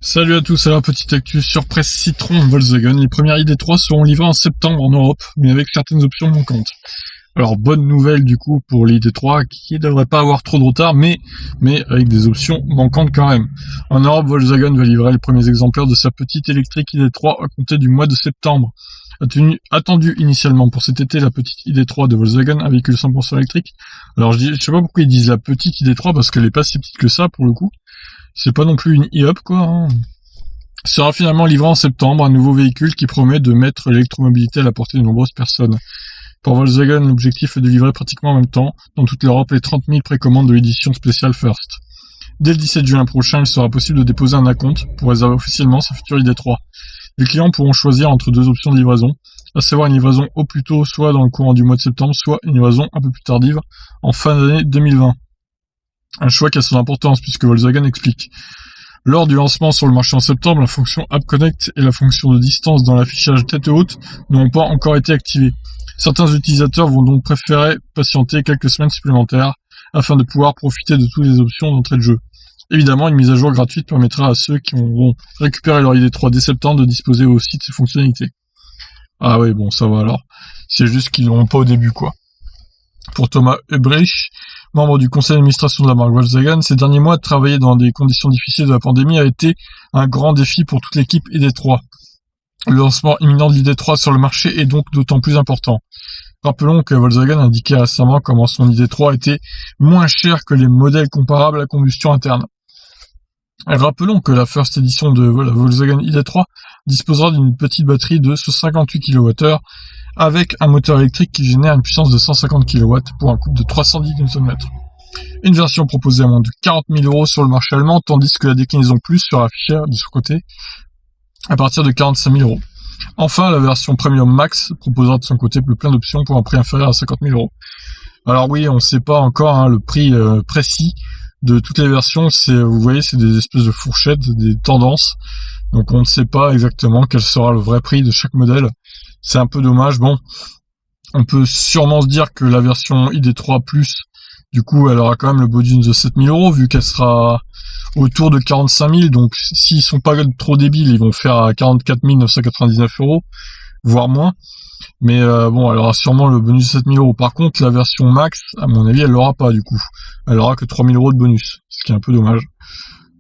Salut à tous, alors petite actu surprise Citron Volkswagen. Les premières ID3 seront livrées en septembre en Europe, mais avec certaines options manquantes. Alors bonne nouvelle du coup pour l'ID3 qui ne devrait pas avoir trop de retard, mais avec des options manquantes quand même. En Europe, Volkswagen va livrer les premiers exemplaires de sa petite électrique ID3 à compter du mois de septembre. Attendu initialement pour cet été la petite ID3 de Volkswagen, un véhicule 100% électrique. Alors je sais pas pourquoi ils disent la petite ID3 parce qu'elle est pas si petite que ça pour le coup. C'est pas non plus une e-up quoi. Hein. Sera finalement livré en septembre un nouveau véhicule qui promet de mettre l'électromobilité à la portée de nombreuses personnes. Pour Volkswagen, l'objectif est de livrer pratiquement en même temps dans toute l'Europe les 30 000 précommandes de l'édition spéciale First. Dès le 17 juin prochain, il sera possible de déposer un acompte pour réserver officiellement sa future ID3. Les clients pourront choisir entre deux options de livraison, à savoir une livraison au plus tôt, soit dans le courant du mois de septembre, soit une livraison un peu plus tardive en fin d'année 2020. Un choix qui a son importance puisque Volkswagen explique. Lors du lancement sur le marché en septembre, la fonction App Connect et la fonction de distance dans l'affichage tête haute n'ont pas encore été activées. Certains utilisateurs vont donc préférer patienter quelques semaines supplémentaires afin de pouvoir profiter de toutes les options d'entrée de jeu. Évidemment, une mise à jour gratuite permettra à ceux qui vont récupérer leur ID3 dès septembre de disposer aussi de ces fonctionnalités. Ah oui, bon, ça va alors. C'est juste qu'ils l'ont pas au début, quoi. Pour Thomas Hubrich, membre du conseil d'administration de la marque Volkswagen, ces derniers mois, travailler dans des conditions difficiles de la pandémie a été un grand défi pour toute l'équipe ID3. Le lancement imminent de l'ID3 sur le marché est donc d'autant plus important. Rappelons que Volkswagen indiquait récemment comment son ID3 était moins cher que les modèles comparables à combustion interne. Et rappelons que la first édition de la Volkswagen ID3 disposera d'une petite batterie de 58 kWh avec un moteur électrique qui génère une puissance de 150 kW pour un couple de 310 Nm. Une version proposée à moins de 40 000 € sur le marché allemand, tandis que la déclinaison Plus sera affichée de son côté à partir de 45 000 €. Enfin, la version Premium Max proposera de son côté plein d'options pour un prix inférieur à 50 000 €. Alors oui, on ne sait pas encore le prix précis de toutes les versions. Vous voyez, c'est des espèces de fourchettes, des tendances. Donc on ne sait pas exactement quel sera le vrai prix de chaque modèle. C'est un peu dommage. Bon, on peut sûrement se dire que la version ID3 Plus, du coup, elle aura quand même le bonus de 7 000 € vu qu'elle sera autour de 45 000. Donc s'ils sont pas trop débiles, ils vont faire à 44 999 €, voire moins. Mais bon, elle aura sûrement le bonus de 7 000 €. Par contre, la version Max, à mon avis, elle l'aura pas du coup. Elle aura que 3 000 € de bonus, ce qui est un peu dommage.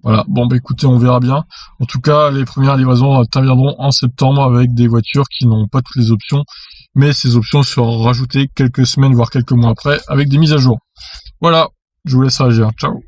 Voilà, bon bah écoutez, on verra bien. En tout cas, les premières livraisons interviendront en septembre avec des voitures qui n'ont pas toutes les options, mais ces options seront rajoutées quelques semaines, voire quelques mois après, avec des mises à jour. Voilà, je vous laisse réagir. Ciao.